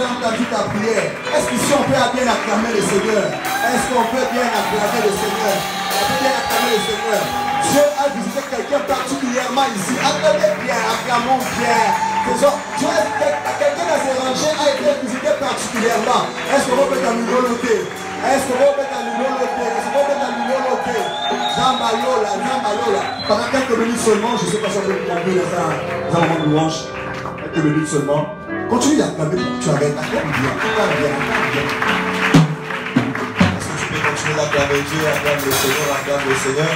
entendu ta prière. Est-ce qu'ici on peut bien acclamer le Seigneur? Est-ce qu'on peut bien acclamer le Seigneur? On peut bien acclamer le Seigneur. Dieu a visité quelqu'un particulièrement ici. Acclamez bien, acclamons bien. Quelqu'un dans ces rangées a été visité particulièrement. Est-ce qu'on peut nous noter? Est-ce qu'on peut nous noter? Est-ce qu'on peut nous noter? Zambalola, Zambalola. Pendant quelques minutes seulement, je ne sais pas si on peut acclamer dans un moment de louange. Quelques minutes seulement. Continue d'acclamer, tu arrêtes. Acclame bien, acclame bien, acclame bien. Est-ce que tu peux continuer d'acclamer Dieu? Acclame le Seigneur, acclame le Seigneur.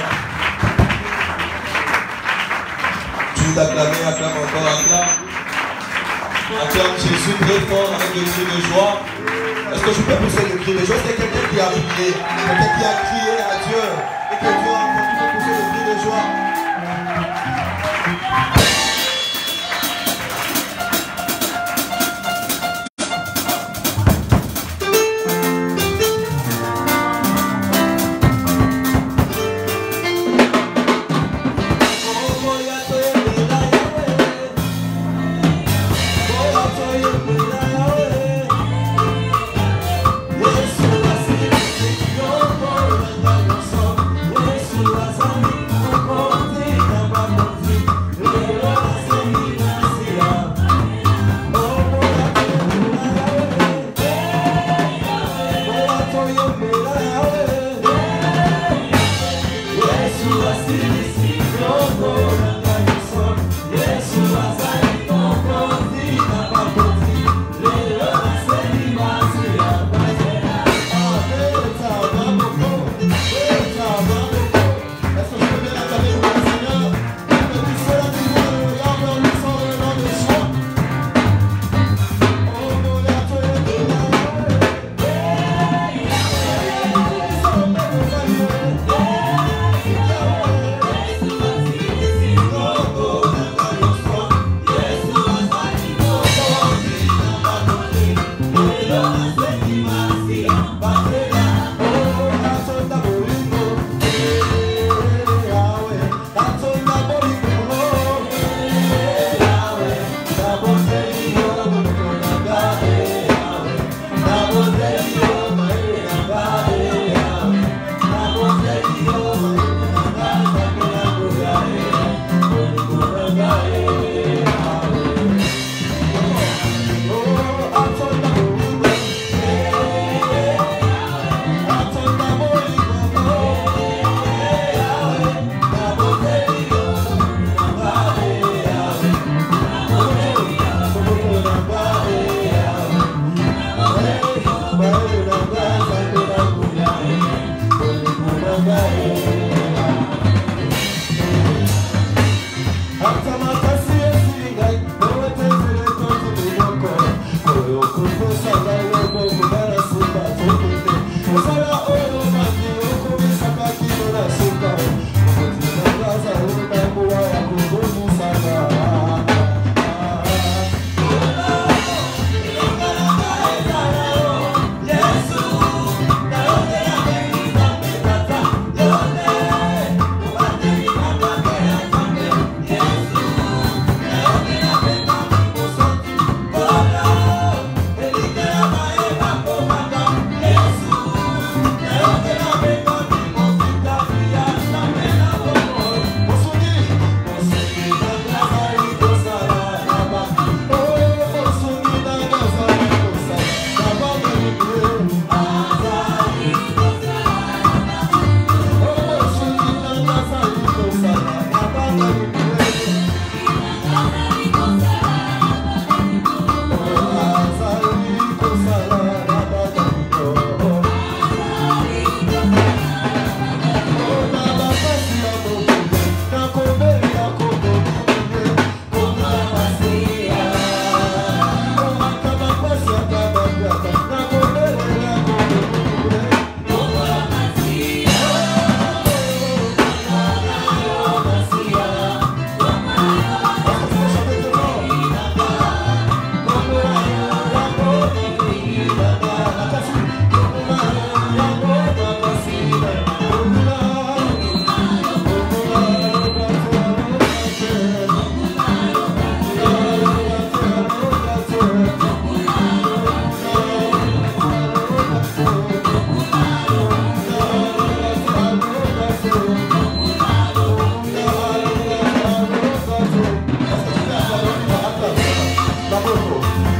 Tu veux t'acclamer, acclame encore, acclame. Acclame Jésus très fort avec le cri de joie. Est-ce que je peux pousser le cri de joie? C'est quelqu'un qui a prié, quelqu'un qui a crié à Dieu et que Dieu a entendu pousser le cri de joie. Oh, Yeah.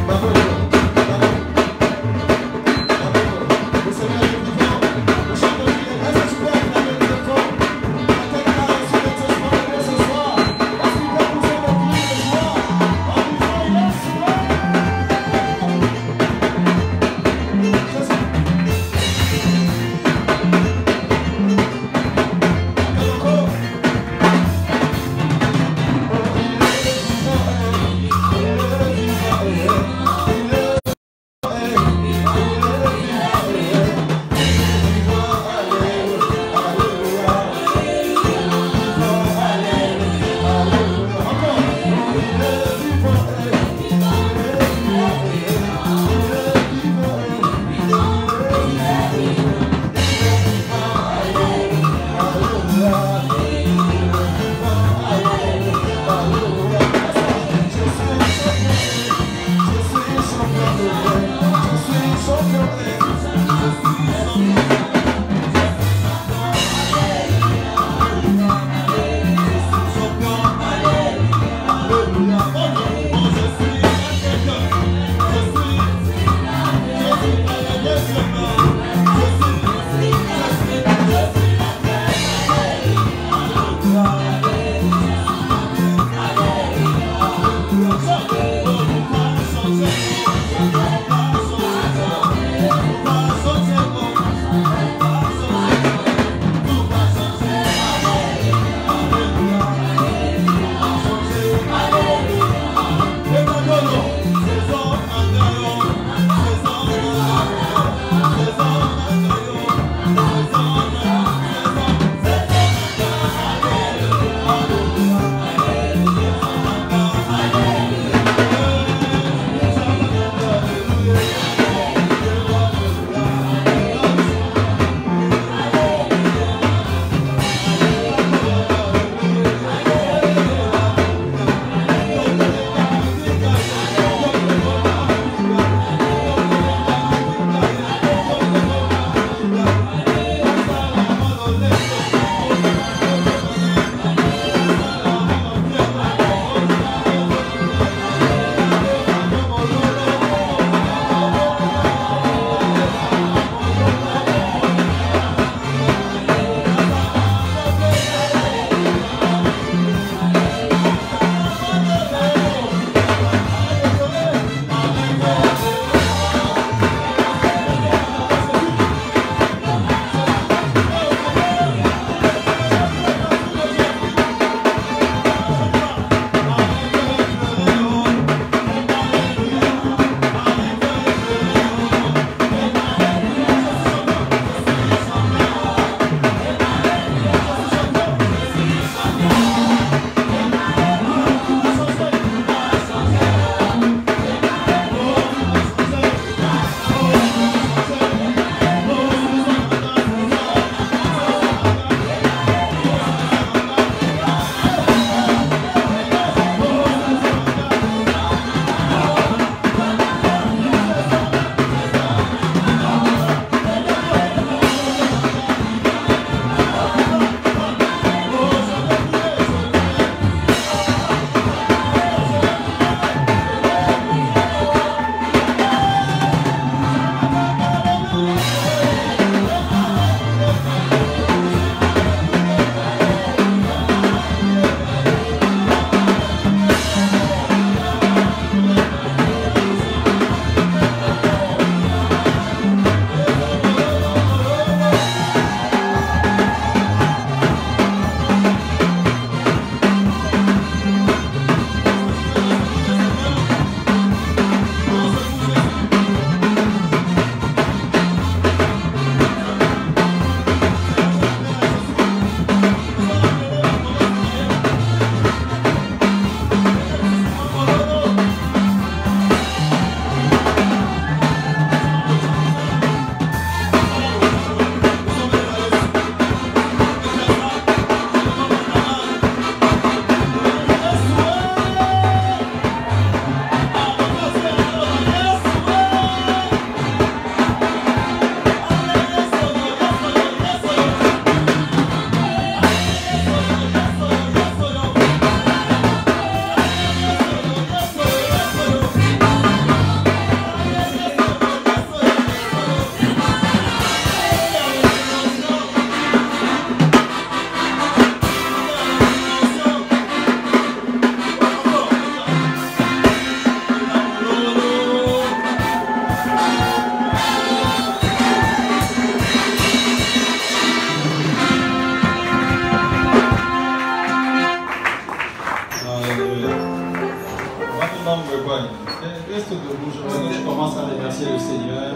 tu commences à remercier le Seigneur.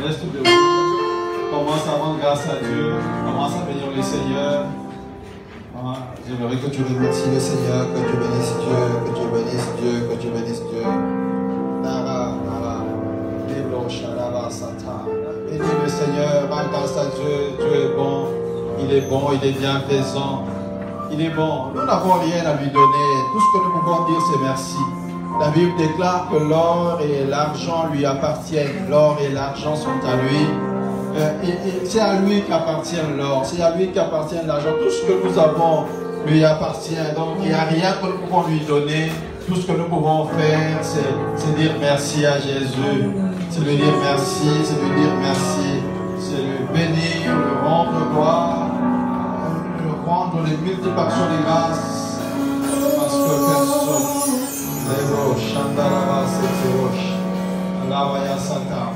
Reste debout. Commence à rendre grâce à Dieu. Commence à bénir le Seigneur. J'aimerais que tu remercies le Seigneur, que tu bénisses Dieu, que tu bénisses Dieu, que tu bénisses Dieu. Nara, Nara, Libro, Shalava, Sata. Bénis le Seigneur, rends grâce à Dieu. Dieu est bon, il est bon, il est bienfaisant. Il est bon. Nous n'avons rien à lui donner. Tout ce que nous pouvons dire, c'est merci. La Bible déclare que l'or et l'argent lui appartiennent. L'or et l'argent sont à lui. Et c'est à lui qu'appartient l'or. C'est à lui qu'appartient l'argent. Tout ce que nous avons lui appartient. Donc il n'y a rien que nous pouvons lui donner. Tout ce que nous pouvons faire, c'est dire merci à Jésus. C'est lui dire merci. C'est lui dire merci. C'est le bénir, le rendre gloire. Rendre les multiples actions de grâce parce que personne les roches, Chandalava, c'est roches, Lavaya Sata.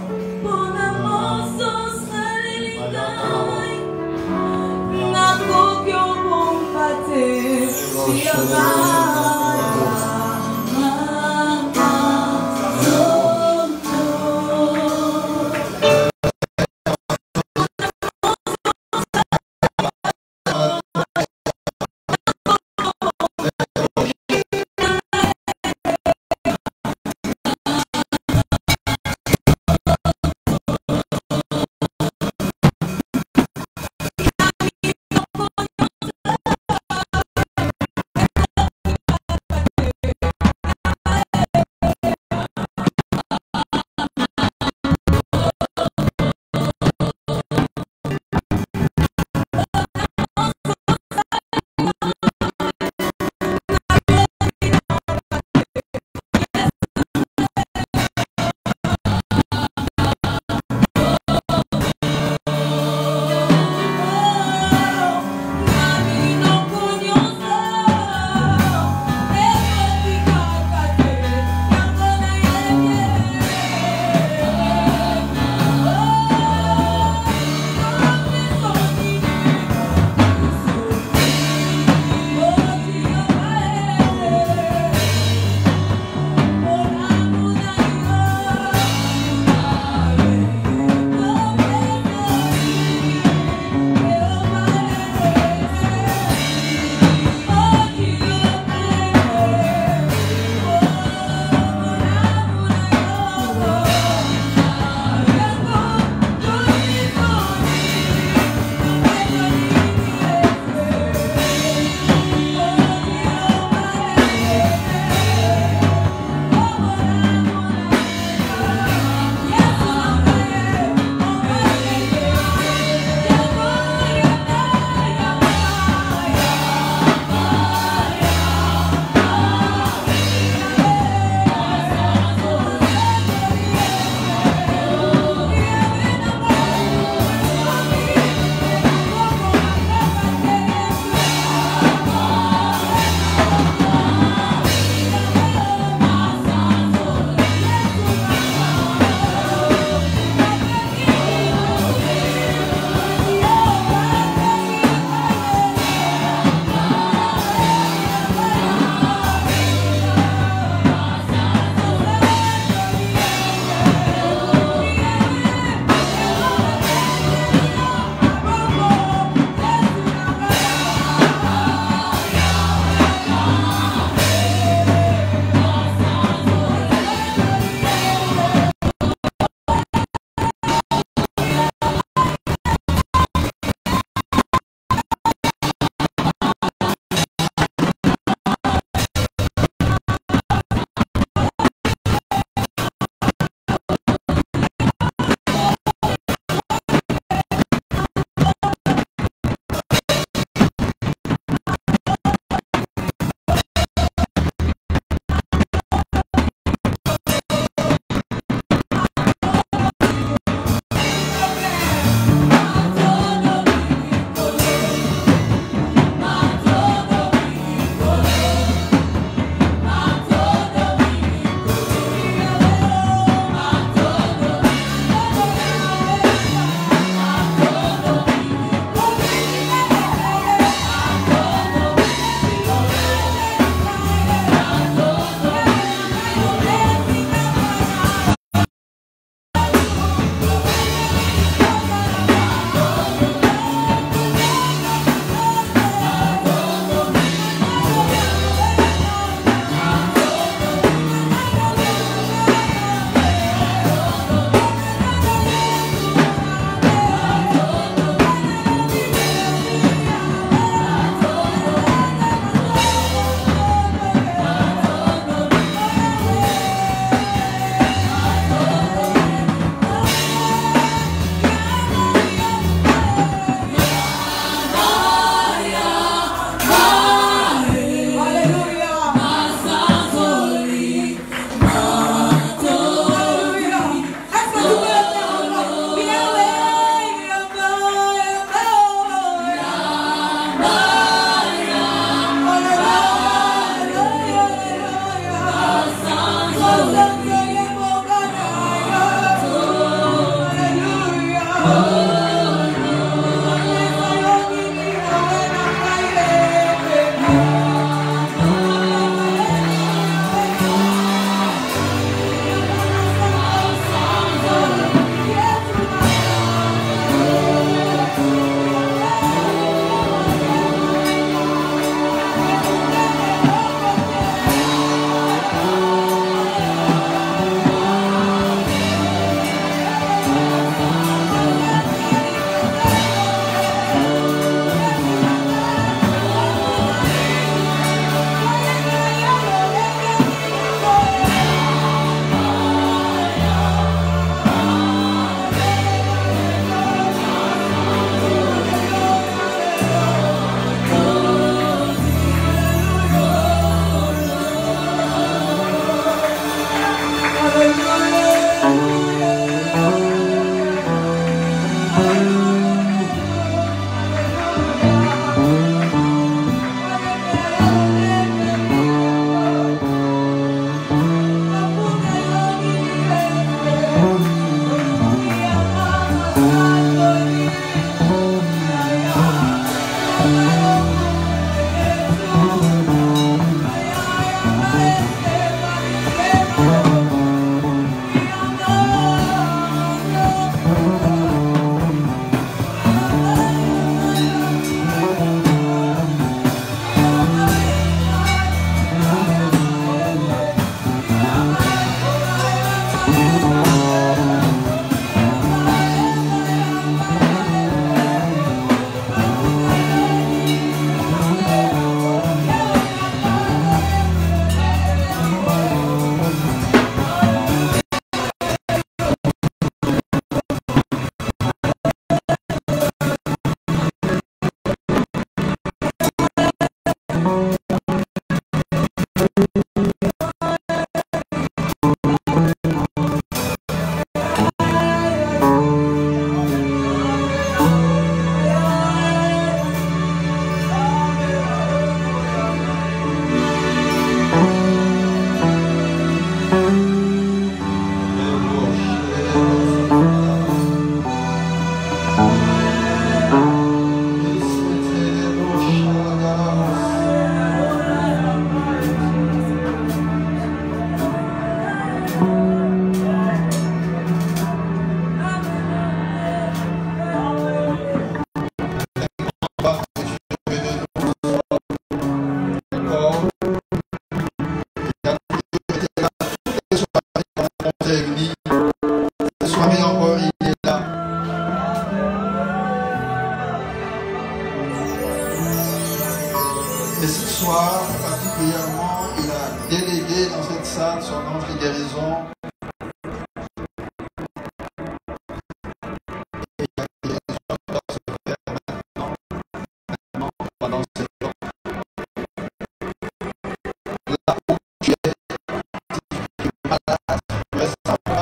malade. Reste en place.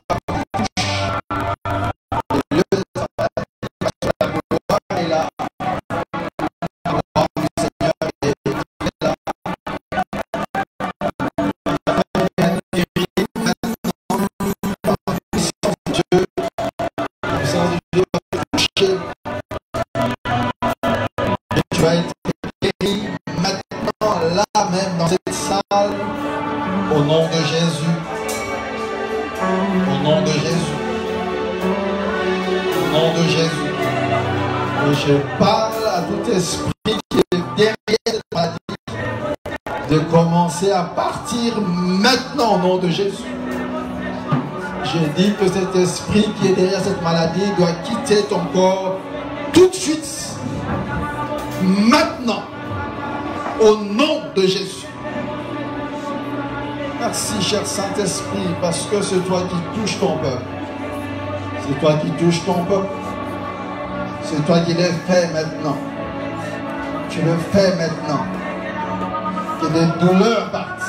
Le lieu de travail, la gloire est là. La gloire du Seigneur est là. Tu as été guéri maintenant, là même, dans cette salle, au nom de Jésus. Au nom de Jésus. Au nom de Jésus. Et je parle à tout esprit qui est derrière cette maladie de commencer à partir maintenant au nom de Jésus. Je dis que cet esprit qui est derrière cette maladie doit quitter ton corps tout de suite. Maintenant, au nom de Jésus. Merci, cher Saint-Esprit, parce que c'est toi qui touches ton peuple. C'est toi qui touches ton peuple. C'est toi qui le fais maintenant. Tu le fais maintenant. Que des douleurs partent.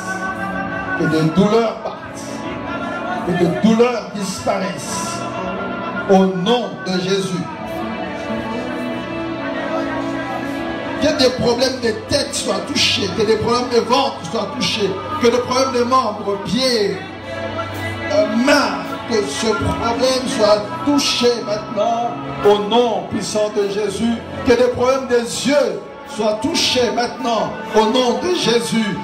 Que des douleurs partent. Que des douleurs disparaissent. Au nom de Jésus. Que des problèmes de tête soient touchés, que des problèmes de ventre soient touchés, que des problèmes de membres, pieds, mains, que ce problème soit touché maintenant au nom puissant de Jésus, que des problèmes des yeux soient touchés maintenant au nom de Jésus.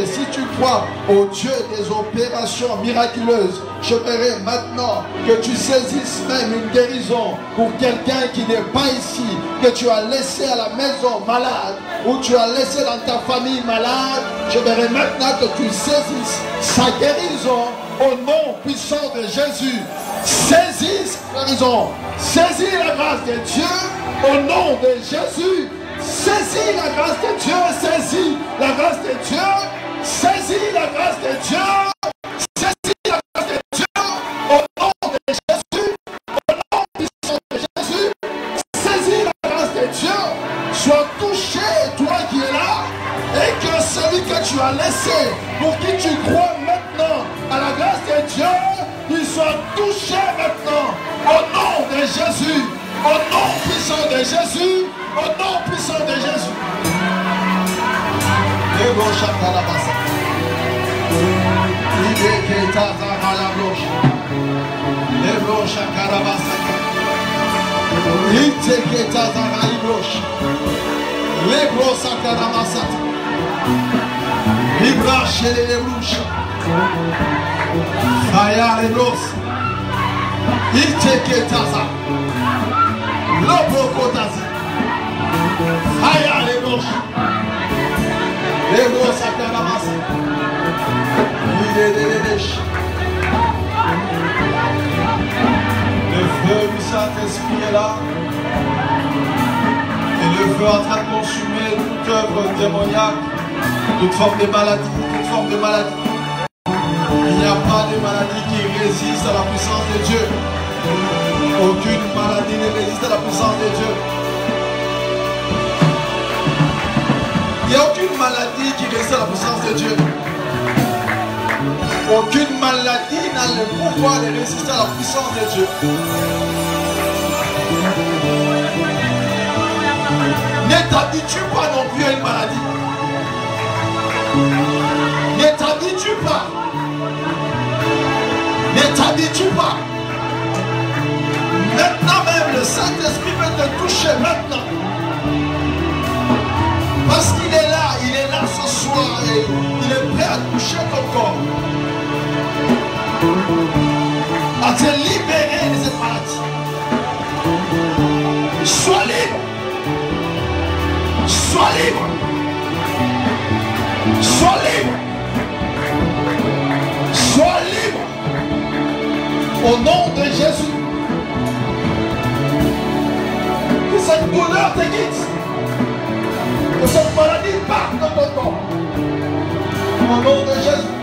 Si tu crois au Dieu des opérations miraculeuses, je verrai maintenant que tu saisisses même une guérison pour quelqu'un qui n'est pas ici, que tu as laissé à la maison malade, ou tu as laissé dans ta famille malade. Je verrai maintenant que tu saisisses sa guérison au nom puissant de Jésus. Saisis sa guérison, saisis la grâce de Dieu au nom de Jésus. Saisis la grâce de Dieu, saisis la grâce de Dieu, saisis la grâce de Dieu, saisis la grâce de Dieu, au nom de Jésus, au nom puissant de Jésus, saisis la grâce de Dieu, sois touché, toi qui es là, et que celui que tu as laissé, pour qui tu crois maintenant à la grâce de Dieu, il soit touché maintenant, au nom de Jésus, au nom puissant de Jésus, au nom puissant de Jésus. Aya les gauches. Les gros sakaramas. Le feu du Saint-Esprit est là. Et le feu est en train de consumer toute œuvre démoniaque, toute forme de maladie, toute forme de maladie. Il n'y a pas de maladie qui résiste à la puissance de Dieu. Aucune maladie ne résiste à la puissance de Dieu. Il n'y a aucune maladie qui résiste à la puissance de Dieu. Aucune maladie n'a le pouvoir de résister à la puissance de Dieu. Ne t'habitue pas non plus à une maladie. Ne t'habitue pas. Ne t'habitue pas. Maintenant même, le Saint-Esprit peut te toucher maintenant. Parce qu'il est là ce soir et il est prêt à toucher ton corps. À te libérer de cette maladie. Sois libre. Sois libre. Sois libre. Sois libre. Au nom de Jésus. Que cette douleur te quitte. Que cette maladie parte de ton corps. Au nom de Jésus.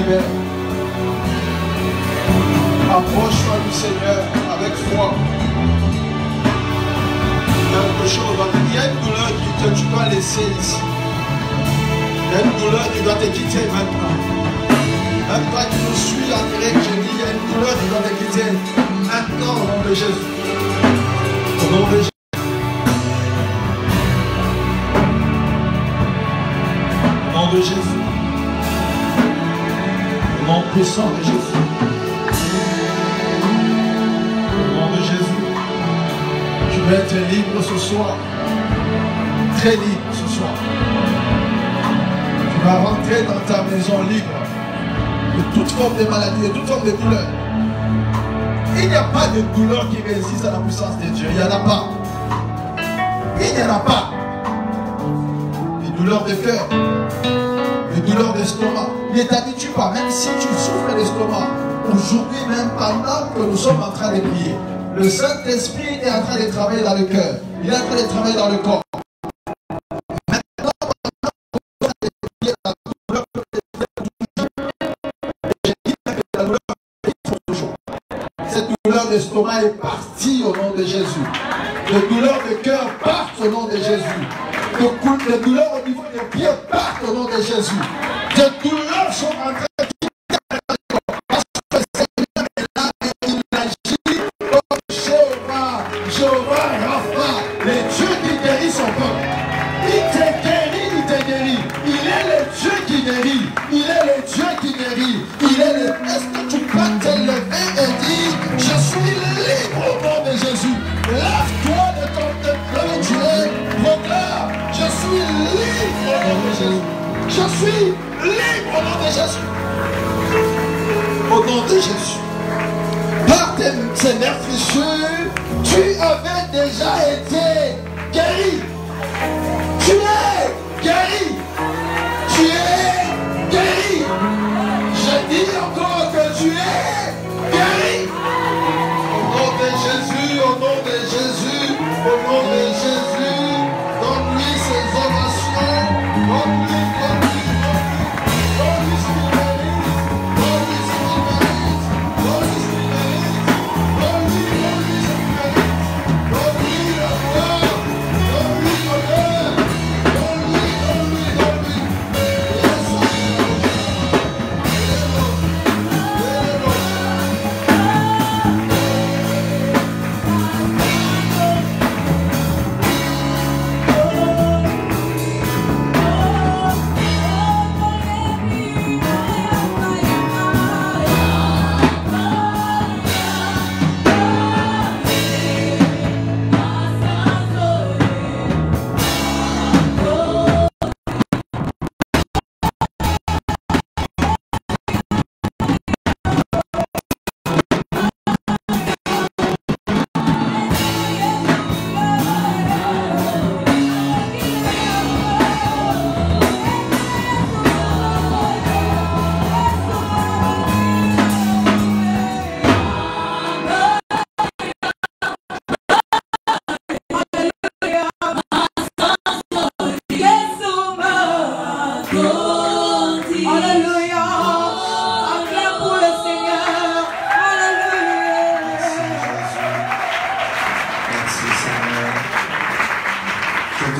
libère. Approche-toi du Seigneur avec foi. Quelque chose, il y a une douleur que tu dois laisser ici. Il y a une douleur qui doit te quitter maintenant. Même toi qui nous suis en direct, je dis, il y a une douleur qui doit te quitter maintenant au nom de Jésus. Au nom de Jésus. Au nom de Jésus. Au nom puissant de Jésus. Au nom de Jésus. Tu vas être libre ce soir. Très libre ce soir. Tu vas rentrer dans ta maison libre de toute forme de maladie, de toute forme de douleur. Il n'y a pas de douleur qui résiste à la puissance de Dieu. Il n'y en a pas. Il n'y en a pas. Les douleurs de cœur, les douleurs d'estomac. Ne t'habitue pas, même si tu souffres d'estomac. Aujourd'hui même, pendant que nous sommes en train de prier, le Saint-Esprit est en train de travailler dans le cœur. Il est en train de travailler dans le corps. Maintenant, cette douleur d'estomac est partie au nom de Jésus. Les douleurs de cœur partent au nom de Jésus. Les douleurs au niveau des pieds partent au nom de Jésus. Les douleurs sont en train de quitter le corps. Parce que le Seigneur est là et il agit comme Jéhovah Rapha, le Dieu qui guérit son peuple. Il te guérit, il te guérit. Il est le Dieu qui guérit. Il est le Dieu qui guérit. Il est le... Est-ce que tu peux te lever et dire, je suis libre au nom de Jésus. Lève-toi de ton là où tu es. Proclame, je suis libre au nom de Jésus. Je suis libre au nom de Jésus. Au nom de Jésus. Par tes meurtrissures, tu avais déjà été guéri. Tu es guéri. Tu es guéri. Je dis encore que tu es guéri. Au nom de Jésus, au nom de Jésus, au nom de Jésus, donne-lui ses ovations. Donne-lui, donne-lui, donne-lui. Donne-lui ce qu'il mérite. Donne-lui ce qu'il mérite. Donne-lui ce qu'il mérite. Donne-lui, donne-lui ce qu'il mérite. Donne-lui la gloire. Donne-lui l'honneur. Donne-lui, donne-lui, donne-lui.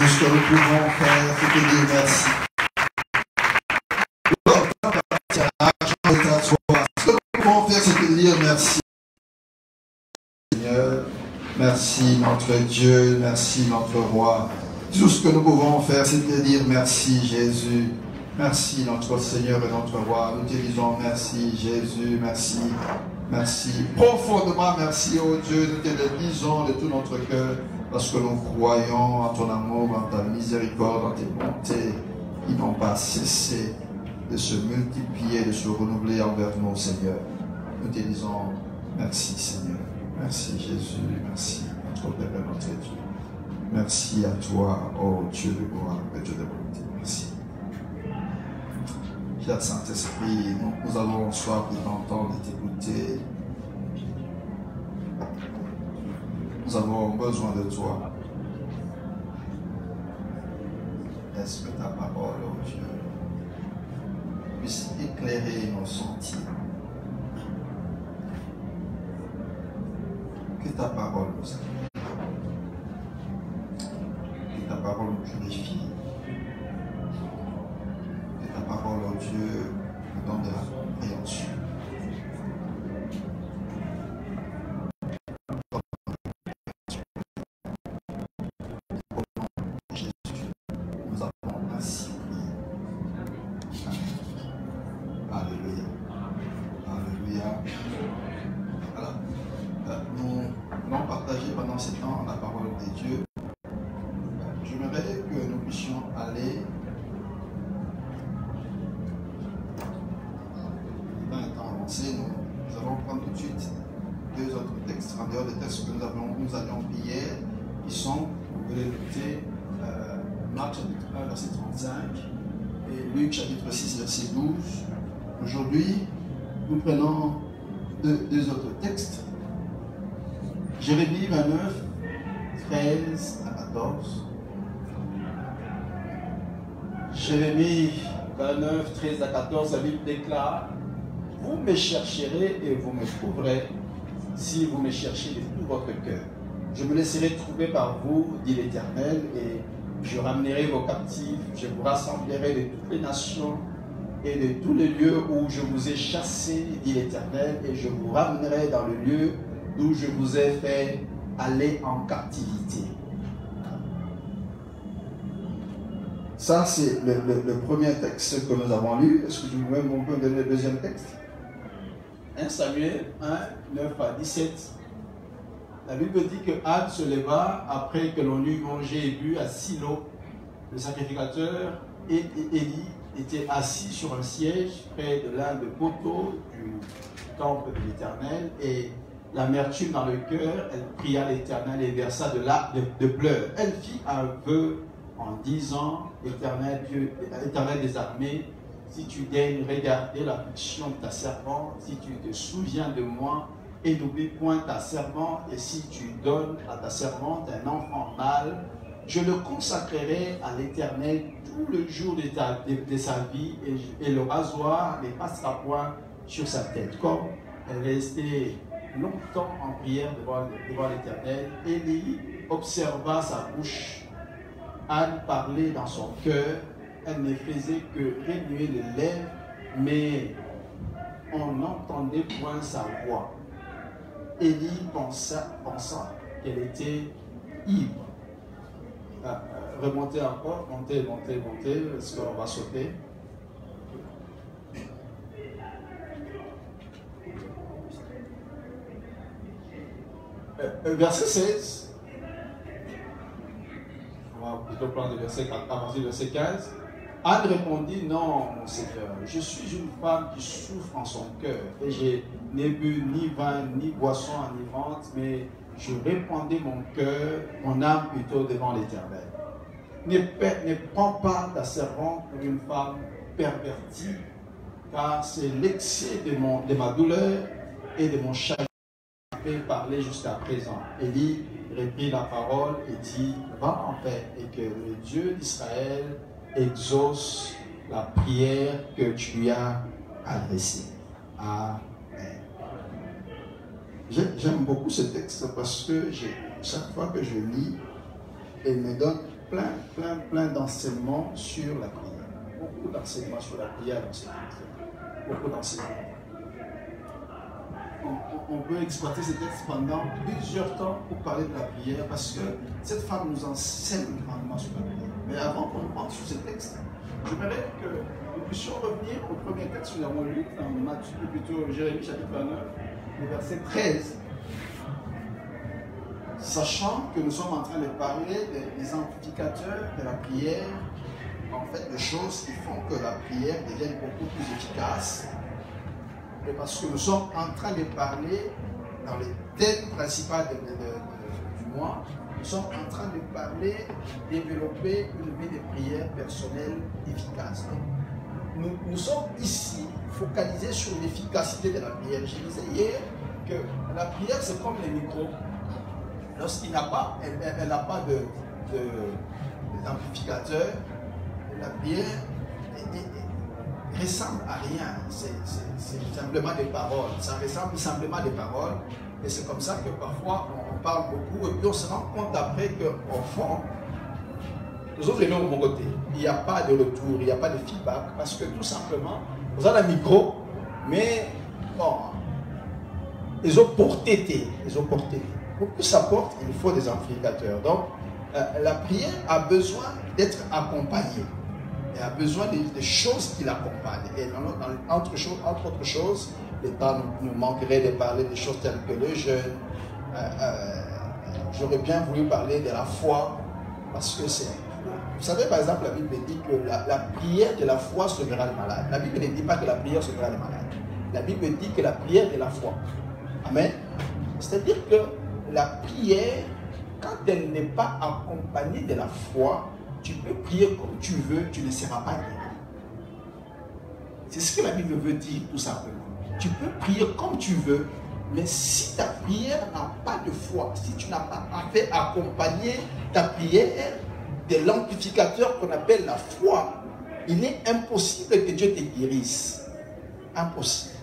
Ce que nous pouvons faire, c'est te dire merci. Ce que nous pouvons faire, c'est te dire merci. Seigneur, merci notre Dieu, merci notre roi. Tout ce que nous pouvons faire, c'est te dire merci Jésus. Merci notre Seigneur et notre roi. Nous te disons merci Jésus, merci. Merci. Profondément merci ô Dieu. Nous te le disons de tout notre cœur. Parce que nous croyons en ton amour, en ta miséricorde, en tes bontés, ils n'ont pas cessé de se multiplier, de se renouveler envers nous, Seigneur. Nous te disons merci, Seigneur. Merci, Jésus. Merci, notre Père et notre Dieu. Merci à toi, ô Dieu de gloire et Dieu de bonté. Merci. Cher Saint-Esprit, nous allons soif de t'entendre et t'écouter. Nous avons besoin de toi. Est-ce que ta parole, oh Dieu, puisse éclairer nos sentiers. Que ta parole nous aide. Que ta parole nous purifie. Que ta parole, oh Dieu, nous donne de la compréhension. Nous allions hier, qui sont, vous pouvez noter, Marc chapitre 1, verset 35, et Luc chapitre 6, verset 12. Aujourd'hui, nous prenons deux autres textes. Jérémie 29, 13 à 14. Jérémie 29, 13 à 14, la Bible déclare: vous me chercherez et vous me trouverez, si vous me cherchez de tout votre cœur. Je me laisserai trouver par vous, dit l'Éternel, et je ramènerai vos captifs, je vous rassemblerai de toutes les nations et de tous les lieux où je vous ai chassés, dit l'Éternel, et je vous ramènerai dans le lieu d'où je vous ai fait aller en captivité. Ça, c'est le premier texte que nous avons lu. Est-ce que vous-même, on peut donner le deuxième texte? 1 Samuel 1, 9 à 17. La Bible dit que Anne se leva après que l'on eut mangé et bu à Silo. Le sacrificateur et Élie étaient assis sur un siège près de l'un des poteaux du temple de l'Éternel, et l'amertume dans le cœur, elle pria l'Éternel et versa de larmes de pleurs. Elle fit un vœu en disant: Éternel Dieu, Éternel des armées, si tu daignes regarder l'affliction de ta servante, si tu te souviens de moi et n'oublie point ta servante, et si tu donnes à ta servante un enfant mâle, je le consacrerai à l'Éternel tout le jour de sa vie, et le rasoir ne passera point sur sa tête. Comme elle restait longtemps en prière devant l'Éternel, Élie observa sa bouche. Anne parlait dans son cœur, elle ne faisait que remuer les lèvres, mais on n'entendait point sa voix. Élie pensa qu'elle était ivre. Remontez encore, montez, parce qu'on va sauter. Verset 16. On va plutôt prendre le verset 4, avancer le verset 15. Anne répondit: non, mon Seigneur, je suis une femme qui souffre en son cœur, et je n'ai bu ni vin, ni boisson enivrante, mais je répandais mon cœur, mon âme plutôt devant l'Éternel. Ne prends pas ta servante pour une femme pervertie, car c'est l'excès de ma douleur et de mon chagrin qui fait parler jusqu'à présent. Élie reprit la parole et dit: va en paix, et que le Dieu d'Israël exauce la prière que tu lui as adressée. Amen. J'aime beaucoup ce texte parce que chaque fois que je lis, il me donne plein d'enseignements sur la prière. Beaucoup d'enseignements sur la prière dans ce texte. Beaucoup d'enseignements. On peut exploiter ce texte pendant plusieurs temps pour parler de la prière, parce que cette femme nous enseigne grandement sur la prière. Mais avant qu'on parte sur ce texte, j'aimerais que nous puissions revenir au premier texte que nous avons lu dans Matthieu, plutôt Jérémie chapitre 29, le verset 13. Sachant que nous sommes en train de parler des amplificateurs de la prière, en fait des choses qui font que la prière devienne beaucoup plus efficace. Et parce que nous sommes en train de parler dans le thème principal du mois, nous sommes en train de parler, de développer une vie de prière personnelle efficace. Nous sommes ici focalisés sur l'efficacité de la prière. Je disais hier que la prière, c'est comme les micros. Lorsqu'il n'a pas, elle n'a pas d'amplificateur, la prière ressemble à rien. C'est simplement des paroles. Ça ressemble simplement à des paroles. Et c'est comme ça que parfois on parle beaucoup et puis on se rend compte après qu'au fond, nous autres, de mon côté, il n'y a pas de retour, il n'y a pas de feedback parce que tout simplement, vous avez un micro, mais bon, ils ont porté. Pour que ça porte, il faut des amplificateurs. Donc, la prière a besoin d'être accompagnée. Elle a besoin de choses qui l'accompagnent. Et entre autres choses, le temps nous manquerait de parler des choses telles que le jeûne. J'aurais bien voulu parler de la foi, parce que c'est... Vous savez, par exemple, la Bible dit que la prière de la foi sauvera le malade. La Bible ne dit pas que la prière sauvera le malade. La Bible dit que la prière de la foi. Amen. C'est-à-dire que la prière, quand elle n'est pas accompagnée de la foi, tu peux prier comme tu veux, tu ne seras pas guéri. C'est ce que la Bible veut dire, tout simplement. Tu peux prier comme tu veux, mais si ta prière n'a pas de foi, si tu n'as pas fait accompagner ta prière de l'amplificateur qu'on appelle la foi, il est impossible que Dieu te guérisse. Impossible.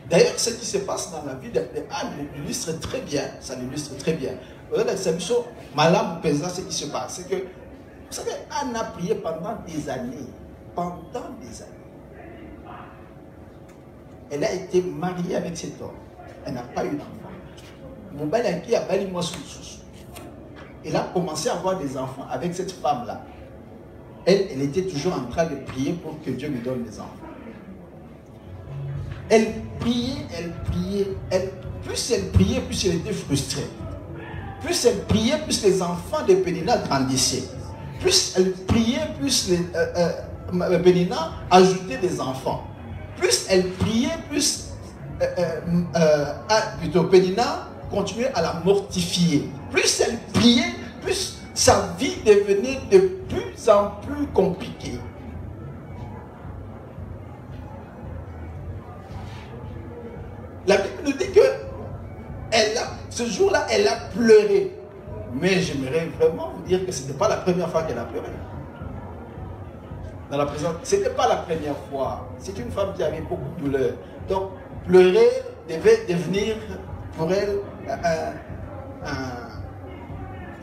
D'ailleurs, ce qui se passe dans la vie d'Anne l'illustre très bien. Ça l'illustre très bien. C'est ce qui se passe. C'est que, vous savez, Anne a prié pendant des années. Pendant des années. Elle a été mariée avec cet homme. Elle n'a pas eu d'enfant. Mon bel qui a bali moi sous. Elle a commencé à avoir des enfants avec cette femme-là. Elle était toujours en train de prier pour que Dieu lui donne des enfants. Elle priait. Plus elle priait, plus elle était frustrée. Plus elle priait, plus les enfants de Pénina grandissaient. Plus elle priait, plus Pénina ajoutait des enfants. Plus elle priait, plus Pénina continuait à la mortifier. Plus elle priait, plus sa vie devenait de plus en plus compliquée. La Bible nous dit que ce jour-là, elle a pleuré. Mais j'aimerais vraiment vous dire que ce n'était pas la première fois qu'elle a pleuré. Dans la présence, ce n'était pas la première fois. C'est une femme qui avait beaucoup de douleur. Donc, pleurer devait devenir pour elle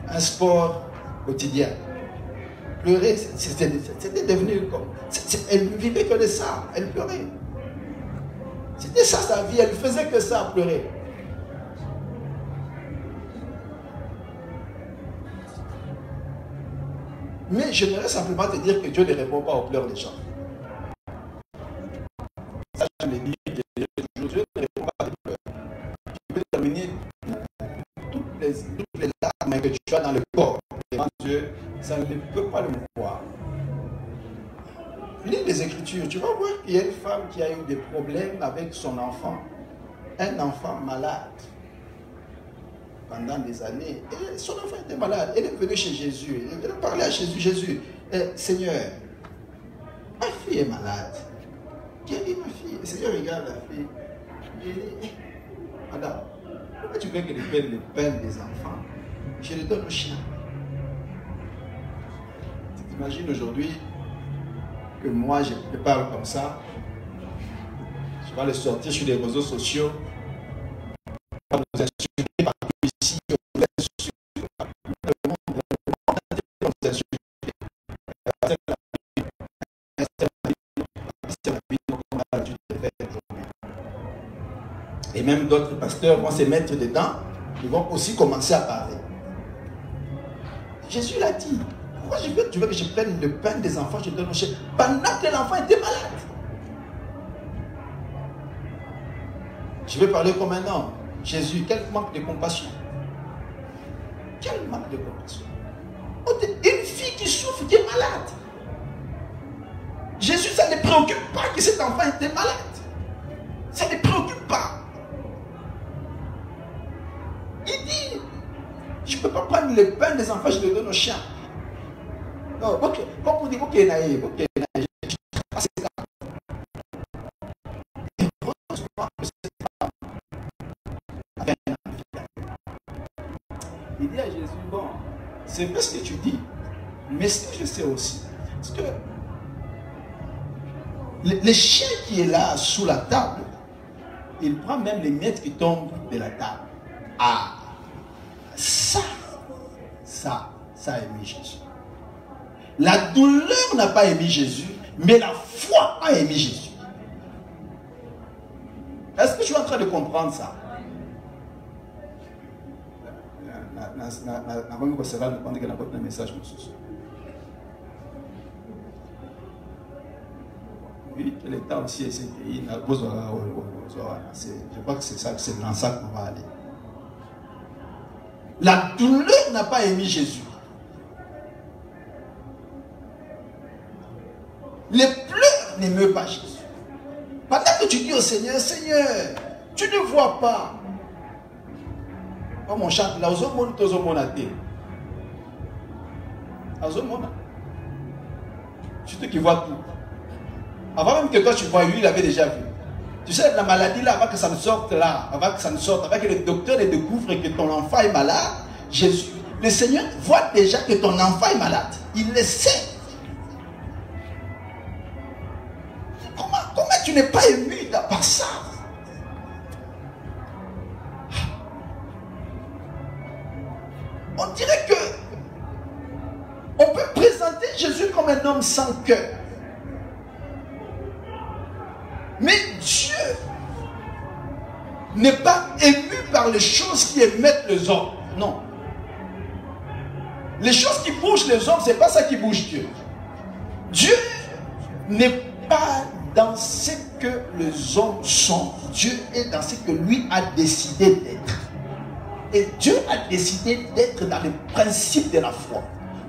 un sport quotidien. Pleurer, c'était devenu comme... Elle ne vivait que de ça. Elle pleurait. C'était ça sa vie. Elle ne faisait que ça, pleurer. Mais j'aimerais simplement te dire que Dieu ne répond pas aux pleurs des gens. Ça, je l'ai dit, Dieu ne répond pas aux pleurs. Tu peux terminer toutes les larmes que tu as dans le corps devant Dieu, ça ne peut pas le voir. Lis les Écritures, tu vas voir qu'il y a une femme qui a eu des problèmes avec son enfant. Un enfant malade. Pendant des années, et son enfant était malade. Elle est venue chez Jésus. Elle a parlé à Jésus. Jésus, Seigneur, ma fille est malade. Guéris ma fille. Le Seigneur regarde la fille. Il dit, madame, pourquoi tu veux que je prenne le pain des enfants? Je le donne au chien. Tu t'imagines aujourd'hui que moi je parle comme ça. Je vais le sortir sur les réseaux sociaux. Je vais vous insulter partout ici. Et même d'autres pasteurs vont se mettre dedans. Ils vont aussi commencer à parler. Jésus l'a dit. Pourquoi tu veux que je prenne le pain des enfants, je donne au chien pendant que l'enfant était malade? Je vais parler comme un homme. Jésus, quel manque de compassion. Quel manque de compassion. Une fille qui souffre, qui est malade. Jésus, ça ne préoccupe pas que cet enfant était malade. Ça ne préoccupe pas. Il dit, je ne peux pas prendre le pain des enfants, je le donne au chien. Non, ok, comme vous dites, ok, naïf, ok, naïf. Il dit à Jésus, bon, c'est vrai ce que tu dis, mais ce que je sais aussi, c'est que Le chien qui est là sous la table, il prend même les miettes qui tombent de la table. Ah, ça a aimé Jésus. La douleur n'a pas aimé Jésus, mais la foi a aimé Jésus. Est-ce que tu es en train de comprendre ça? Oui, l'État aussi essaie de payer. Je crois que c'est ça, c'est dans ça qu'on va aller. La douleur n'a pas aimé Jésus. Les pleurs n'aiment pas Jésus. Pendant que tu dis au Seigneur, Seigneur, tu ne vois pas. Comme on chante là, surtout qu'il voit tout. Avant même que toi tu vois, lui il avait déjà vu. Tu sais, la maladie là, avant que ça ne sorte là, avant que le docteur ne découvre que ton enfant est malade, Jésus, le Seigneur voit déjà que ton enfant est malade. Il le sait. Comment tu n'es pas ému par ça? On dirait que on peut présenter Jésus comme un homme sans cœur. Mais Dieu n'est pas ému par les choses qui émettent les hommes. Non. Les choses qui bougent les hommes, ce n'est pas ça qui bouge Dieu. Dieu n'est pas dans ce que les hommes sont. Dieu est dans ce que lui a décidé d'être. Et Dieu a décidé d'être dans le principe de la foi.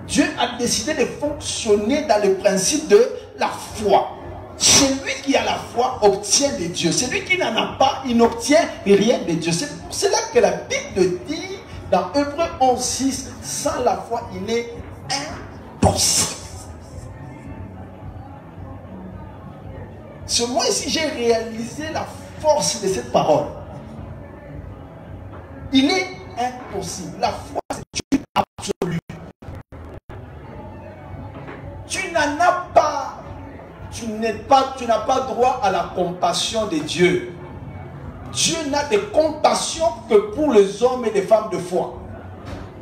Dieu a décidé de fonctionner dans le principe de la foi. Celui qui a la foi obtient de Dieu. Celui qui n'en a pas, il n'obtient rien de Dieu. C'est pour cela que la Bible dit dans Hébreux 11:6, sans la foi, il est impossible. Ce mois ici, j'ai réalisé la force de cette parole. Il est impossible. La foi, c'est une absolue. Tu n'en as pas. Tu n'as pas droit à la compassion de Dieu. Dieu n'a de compassion que pour les hommes et les femmes de foi.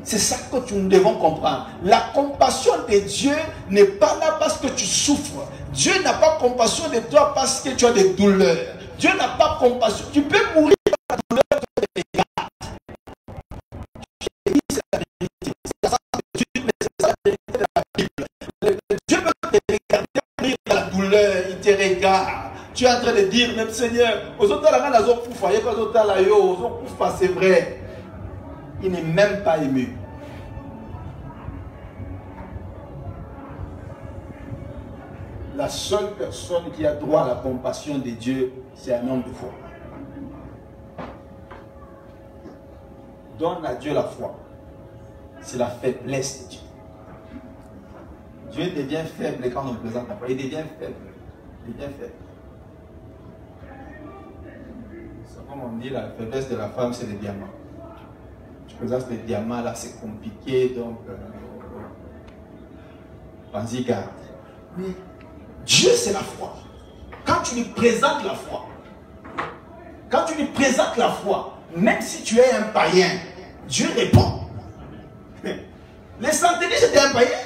C'est ça que nous devons comprendre. La compassion de Dieu n'est pas là parce que tu souffres. Dieu n'a pas compassion de toi parce que tu as des douleurs. Dieu n'a pas compassion. Tu peux mourir par la douleur de tes regards. C'est la vérité. C'est la vérité de la Bible. Dieu veut te regarder mourir par la douleur. Il te regarde. Tu es en train de dire, même Seigneur, aux autres, c'est vrai. Il n'est même pas ému. La seule personne qui a droit à la compassion de Dieu, c'est un homme de foi. Donne à Dieu la foi. C'est la faiblesse de Dieu. Dieu devient faible quand on le présente la foi. Il devient faible. Il devient faible. C'est comme on dit, la faiblesse de la femme, c'est le diamant. Tu présentes le diamant, là, c'est compliqué, donc vas-y, garde. Mais Dieu, c'est la foi. Quand tu lui présentes la foi, même si tu es un païen, Dieu répond. Les centeniers, c'était un païen.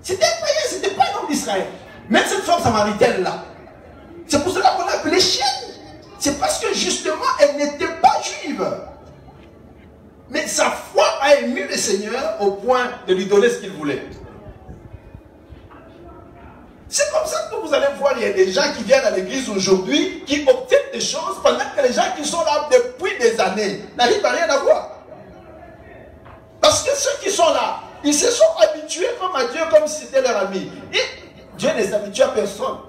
C'était un païen, c'était pas un homme d'Israël. Même cette femme samaritaine là, c'est pour cela qu'on l'a appelée chienne. C'est parce que justement, elle n'était pas juive. Mais sa foi a ému le Seigneur au point de lui donner ce qu'il voulait. C'est comme ça que vous allez voir, il y a des gens qui viennent à l'église aujourd'hui, qui obtiennent des choses pendant que les gens qui sont là depuis des années n'arrivent à rien à voir. Parce que ceux qui sont là, ils se sont habitués comme à Dieu, comme si c'était leur ami. Et Dieu ne s'habitue à personne.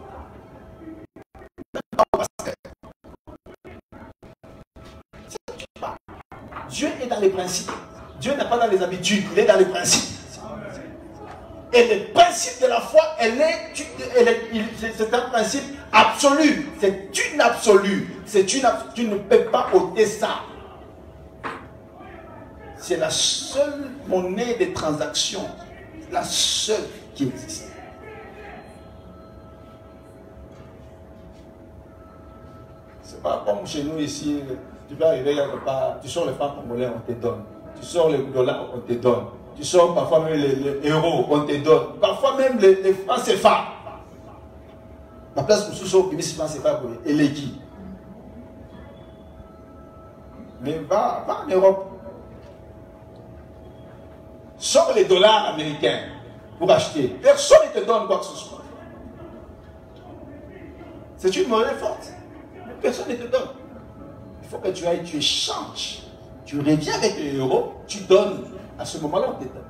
Dieu est dans les principes. Dieu n'est pas dans les habitudes, il est dans les principes. Et le principe de la foi, c'est un principe absolu. C'est une absolue. Tu ne peux pas ôter ça. C'est la seule monnaie de transaction. La seule qui existe. C'est pas comme chez nous ici, tu peux arriver quelque part, tu sors les francs congolais, on te donne. Tu sors les dollars, on te donne. Tu sors parfois même les euros, on te donne. Parfois même les francs CFA. La place pour sous qui met francs CFA pour les éléguis. Mais va en Europe. Sors les dollars américains pour acheter. Personne ne te donne quoi que ce soit. C'est une monnaie forte. Mais personne ne te donne. Il faut que tu ailles, tu échanges. Tu reviens avec les euros, tu donnes. À ce moment-là, on te donne.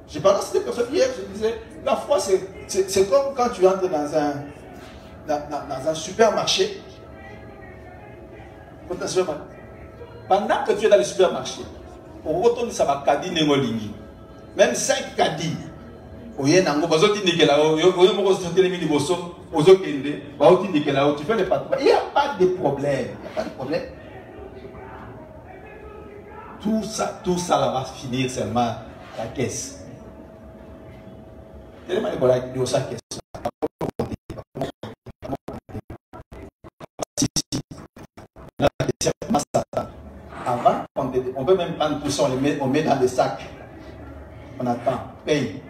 J'ai parlé à cette personne hier, je disais, la foi, c'est comme quand tu entres dans un supermarché. Pendant que tu es dans le supermarché, on retourne sur ma caddie Némolingi. Même 5 caddies. Tu fais les patrons. Il n'y a pas de problème. Il n'y a pas de problème. Tout ça là va finir seulement à la caisse. Avant, on peut même prendre tout ça, on met dans des sacs. On attend, paye.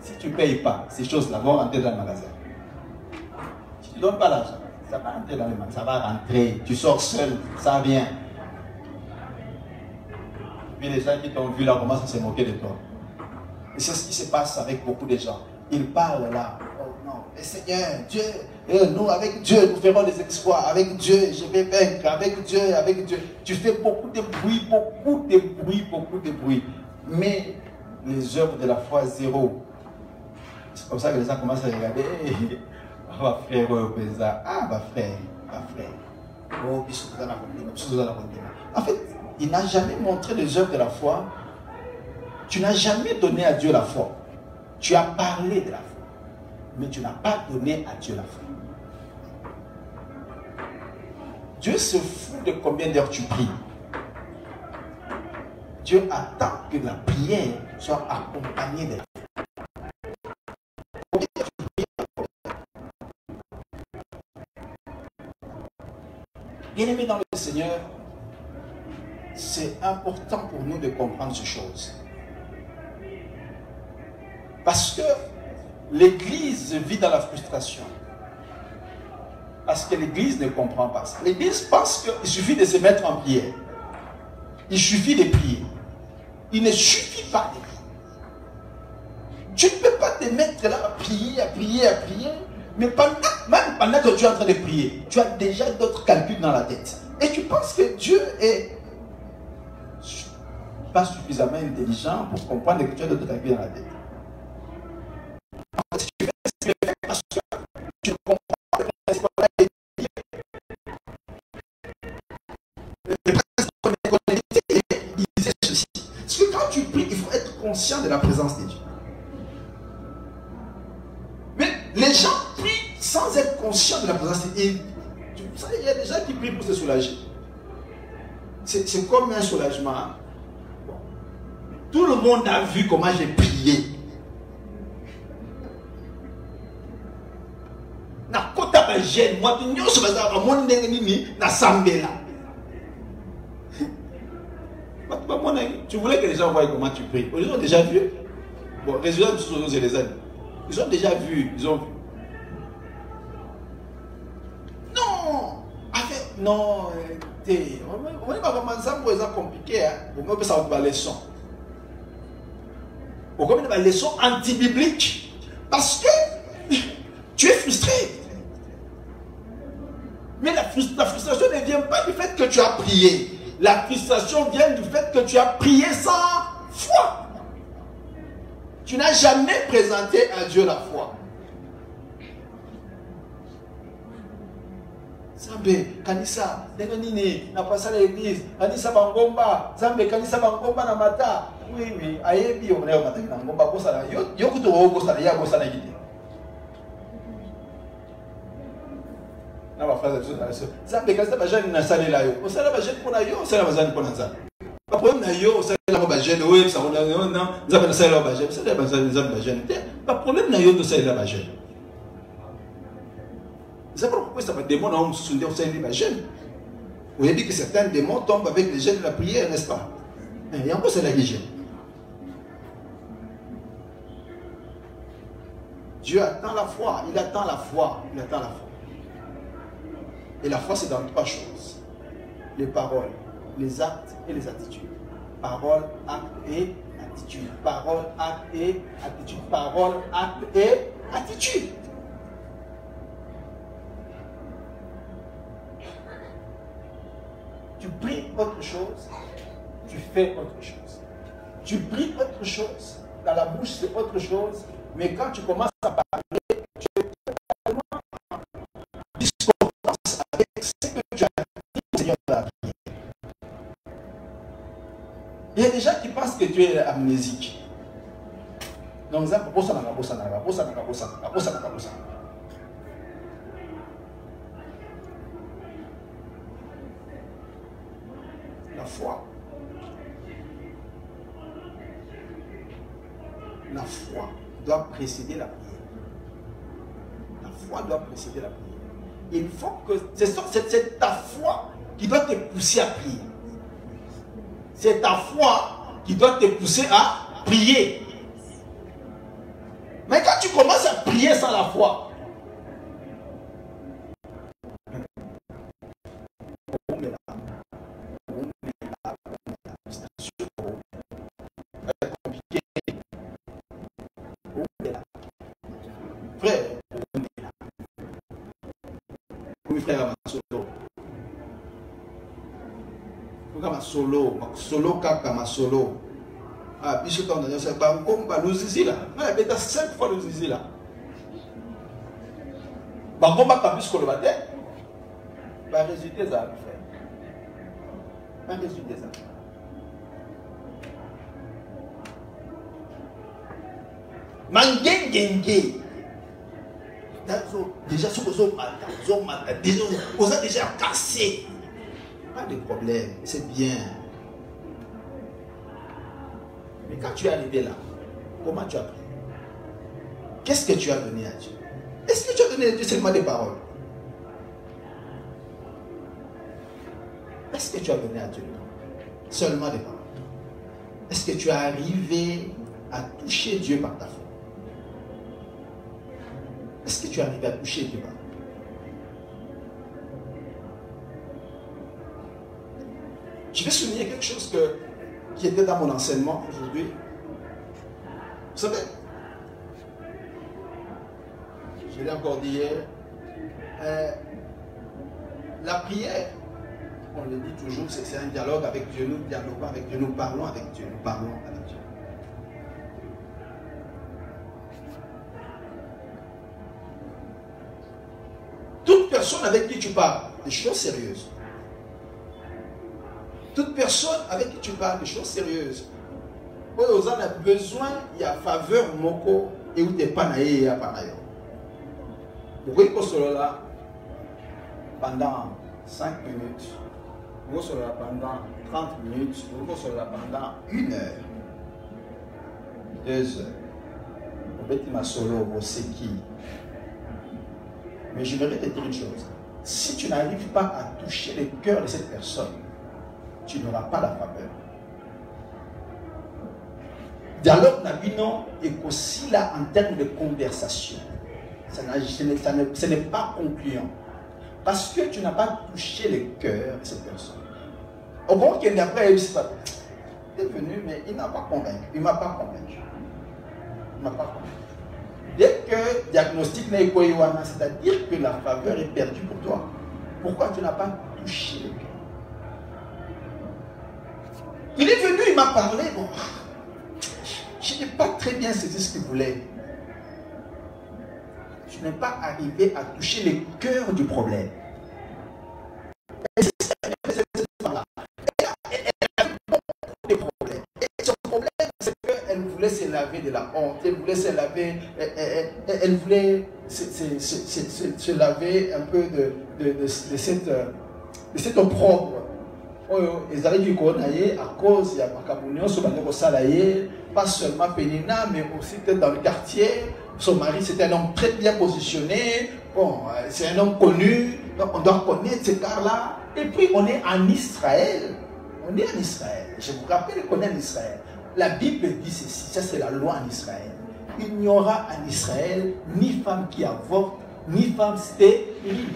Si tu ne payes pas, ces choses-là vont rentrer dans le magasin. Si tu ne donnes pas l'argent, ça va rentrer dans le magasin. Ça va rentrer. Tu sors seul, ça vient. Mais les gens qui t'ont vu là commencent à se moquer de toi. Et c'est ce qui se passe avec beaucoup de gens. Ils parlent là. Oh non, mais Seigneur, Dieu, nous avec Dieu, nous ferons des exploits. Avec Dieu, je vais vaincre. Avec Dieu, avec Dieu. Tu fais beaucoup de bruit, beaucoup de bruit, beaucoup de bruit. Mais les œuvres de la foi, zéro. C'est comme ça que les gens commencent à regarder. Ah, ma frère, ah, ma frère, ma frère. Oh, en fait, il n'a jamais montré les œuvres de la foi. Tu n'as jamais donné à Dieu la foi. Tu as parlé de la foi. Mais tu n'as pas donné à Dieu la foi. Dieu se fout de combien d'heures tu pries. Dieu attend que la prière soit accompagnée de la foi. Bien-aimés dans le Seigneur, c'est important pour nous de comprendre ces choses. Parce que l'Église vit dans la frustration. Parce que l'Église ne comprend pas ça. L'Église pense qu'il suffit de se mettre en prière. Il suffit de prier. Il ne suffit pas de prier. Tu ne peux pas te mettre là à prier, à prier, à prier. Mais même pendant que tu es en train de prier, tu as déjà d'autres calculs dans la tête. Et tu penses que Dieu est pas suffisamment intelligent pour comprendre que tu as d'autres calculs dans la tête. Si tu fais parce que tu ne comprends pas le principe de la le principe il disait ceci. Parce que quand tu pries, il faut être conscient de la présence de Dieu. Mais les gens prient sans être conscients de la présence de Dieu. Vous savez, il y a des gens qui prient pour se soulager. C'est comme un soulagement. Bon. Tout le monde a vu comment j'ai prié. Na kota ba gêne, moi tu nyos baza ba mon ndenge nini na sambela. Tu voulais que les gens voient comment tu pries. Ils ont déjà vu. Bon, les résultats de ces les années. Ils ont déjà vu, ils ont vu. Non, avec non, on va commencer à être compliqué. On va faire une leçon. On va faire une leçon anti-biblique parce que tu es frustré. Mais la frustration ne vient pas du fait que tu as prié. La frustration vient du fait que tu as prié sans foi. Tu n'as jamais présenté à Dieu la foi. Zambe, kanisa, nini, na passer à l'église, kanisa bangomba, Zambe, kanisa bangomba na mata. Oui, oui, ayebi, on est au matin, bangomba, bosala, yo kuto bosala, ya bosala yite. Na ba phrase de ça. Zambe, kanisa ba jeune na sale la yo. O sala ba jeune pour na yo, o sala ba jeune pour na za. Pas problème na yo, o sala ba jeune, oui, ça on a non, Zambe na sale ba jeune, ça ba jeune, Zambe ba jeune. Pas problème na yo de sala ba jeune. C'est pourquoi ça va démon en se souvenir des jeunes. Vous avez dit que certains démons tombent avec les jeunes de la prière, n'est-ce pas? Et en quoi c'est la religion? Dieu attend la foi, il attend la foi, il attend la foi. Et la foi, c'est dans trois choses. Les paroles, les actes et les attitudes. Parole, acte et attitude. Parole, acte et attitude. Parole, acte et attitude. Tu pries autre chose, tu fais autre chose. Tu pries autre chose, dans la bouche c'est autre chose, mais quand tu commences à parler, tu es totalement en discordance avec ce que tu as dit au Seigneur de la prière. Il y a des gens qui pensent que tu es amnésique. Donc, ça, la foi. La foi doit précéder la prière. La foi doit précéder la prière. Il faut que c'est ta foi qui doit te pousser à prier. C'est ta foi qui doit te pousser à prier. Mais quand tu commences à prier sans la foi, frère, frère solo kaka solo. Ah, puis quand on a ça, on va nous ici là. On a fait 5 fois nous ici là. Bah, on va pas plus qu'on le battait. Bah, résultat ça, frère. Bah, résultat ça. Mangengenge. Déjà, si vous avez déjà cassé. Pas de problème, c'est bien. Mais quand tu es arrivé là, comment tu as pris? Qu'est-ce que tu as donné à Dieu? Est-ce que tu as donné à Dieu seulement des paroles? Est-ce que tu as donné à Dieu seulement des paroles? Est-ce que tu es arrivé à toucher Dieu par ta foi? Est-ce que tu es arrivé à toucher Dieu par ta foi? Je vais souligner quelque chose qui était dans mon enseignement aujourd'hui. Vous savez, je l'ai encore dit hier, la prière, on le dit toujours, c'est un dialogue avec Dieu, nous dialoguons avec Dieu, nous parlons avec Dieu, nous parlons avec Dieu. Toute personne avec qui tu parles, des choses sérieuses. Toute personne avec qui tu parles des choses sérieuses. Vous avez besoin, il y a faveur moko et où tu n'es pas naïe à Panayo. Vous voyez que cela pendant 5 minutes, vous serez là pendant 30 minutes, vous serez là pendant 1 heure, 2 heures. Vous êtes ma solo, vous savez qui. Mais je vais te dire une chose. Si tu n'arrives pas à toucher le cœur de cette personne, tu n'auras pas la faveur. Dialogue Nabino est aussi là en termes de conversation. Ce n'est pas concluant. Parce que tu n'as pas touché le cœur de cette personne. Au bon qu'il n'a pas réussi, il est venu, mais il n'a pas convaincu. Il ne m'a pas convaincu. Il ne m'a pas convaincu. Dès que le diagnostic n'est pas évident, c'est-à-dire que la faveur est perdue pour toi. Pourquoi tu n'as pas touché le cœur? Il est venu, il m'a parlé. Bon, je n'ai pas très bien saisi ce qu'il voulait. Je n'ai pas arrivé à toucher le cœur du problème. Et elle a beaucoup de problèmes. Et son problème, c'est qu'elle voulait se laver de la honte. Elle voulait se laver. Elle voulait se laver un peu de cette opprobre. Ils allaient du Konaye à cause de la Macabonion, pas seulement Pénina, mais aussi peut-être dans le quartier. son mari c'était un homme très bien positionné, bon, c'est un homme connu, donc on doit connaître ce gars-là. Et puis on est en Israël. On est en Israël. Je vous rappelle qu'on est en Israël. La Bible dit ceci, ça c'est la loi en Israël. Il n'y aura en Israël ni femme qui avorte, ni femme stérile.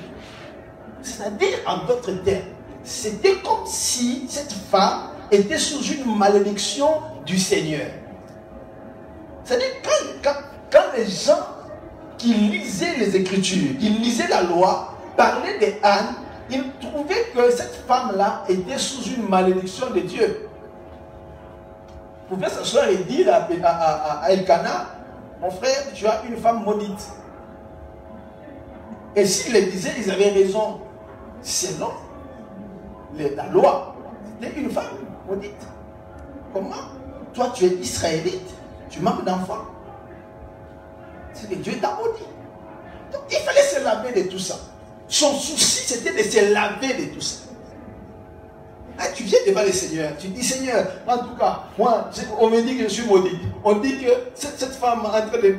C'est-à-dire, en d'autres termes, c'était comme si cette femme était sous une malédiction du Seigneur. C'est-à-dire, quand les gens qui lisaient les Écritures, qui lisaient la loi, parlaient de Anne, ils trouvaient que cette femme-là était sous une malédiction de Dieu. Vous pouvez s'asseoir et dire à Elkana, mon frère, tu as une femme maudite. Et s'ils le disaient, ils avaient raison. Selon la loi, c'était une femme maudite. Comment? Toi, tu es israélite, tu manques d'enfants. C'est que Dieu t'a maudit. Donc, il fallait se laver de tout ça. Son souci, c'était de se laver de tout ça. Ah, tu viens devant le Seigneur, tu dis Seigneur, en tout cas, moi, on me dit que je suis maudit. On dit que cette femme est en train de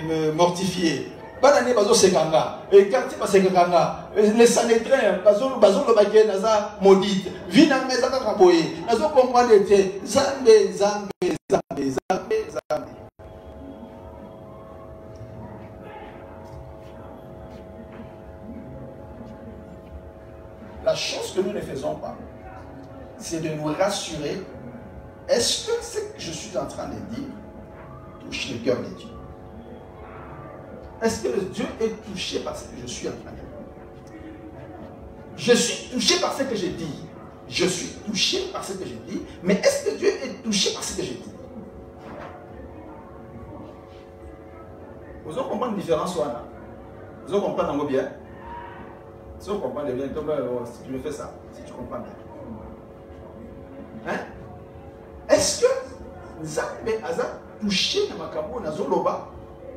me mortifier. Bonne année, bazo sekanga. Et quartier pas sekanga. Les sanétrains, bazo le baguette naza maudite. Vina meza kakaboye. Nazo comprendre était zambe. La chose que nous ne faisons pas, c'est de nous rassurer. Est-ce que ce que je suis en train de dire touche le cœur de Dieu? Est-ce que Dieu est touché par ce que je suis en train de dire? Je suis touché par ce que je dis. Je suis touché par ce que je dis. Mais est-ce que Dieu est touché par ce que je dis? Vous avez compris la différence? Vous avez compris bien? Si vous comprenez bien, si tu me fais ça, si tu comprends bien. Hein? Est-ce que Nzambe a touché dans ma cabo, dans Zoloba?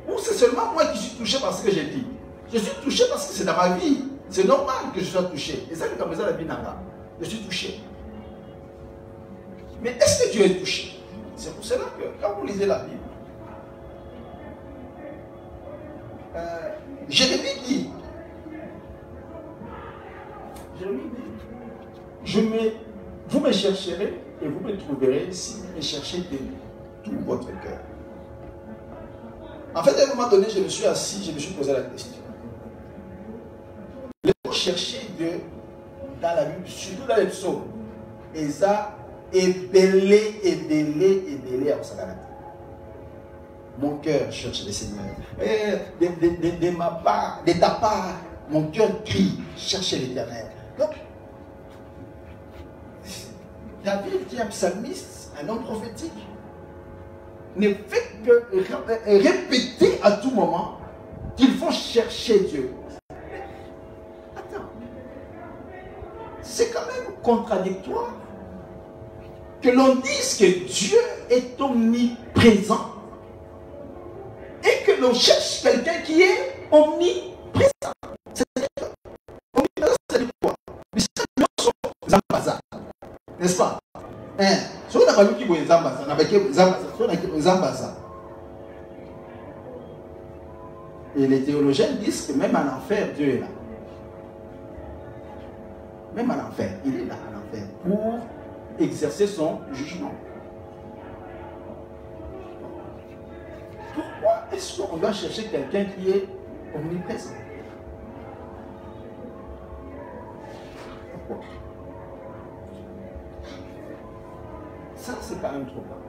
Ou c'est seulement moi qui suis touché par ce que j'ai dit? Je suis touché parce que c'est dans ma vie. C'est normal que je sois touché. Et ça, c'est comme ça la vie n'a. Je suis touché. Mais est-ce que Dieu est touché? C'est pour cela que quand vous lisez la Bible, Jérémie dit, vous me chercherez et vous me trouverez si vous me cherchez de tout votre cœur. En fait, à un moment donné, je me suis assis, je me suis posé la question. Les gens chercher Dieu dans la Bible, surtout dans les psaumes, et ça, ébellé à Osaganate. Mon cœur cherche le Seigneur. Et de ta part, mon cœur crie, cherche l'Éternel. Donc, David, qui est un psalmiste, un homme prophétique, ne fait que répéter à tout moment qu'il faut chercher Dieu. Attends, c'est quand même contradictoire que l'on dise que Dieu est omniprésent et que l'on cherche quelqu'un qui est omniprésent. C'est-à-dire, omniprésent, c'est quoi? Mais c'est Zambaza, n'est-ce pas? Si on n'a pas vu qui est Zambaza, et les théologiens disent que même en enfer, Dieu est là. Même en enfer, il est là en enfer pour exercer son jugement. Pourquoi est-ce qu'on doit chercher quelqu'un qui est omniprésent? Pourquoi? Ça, c'est quand même trop bas.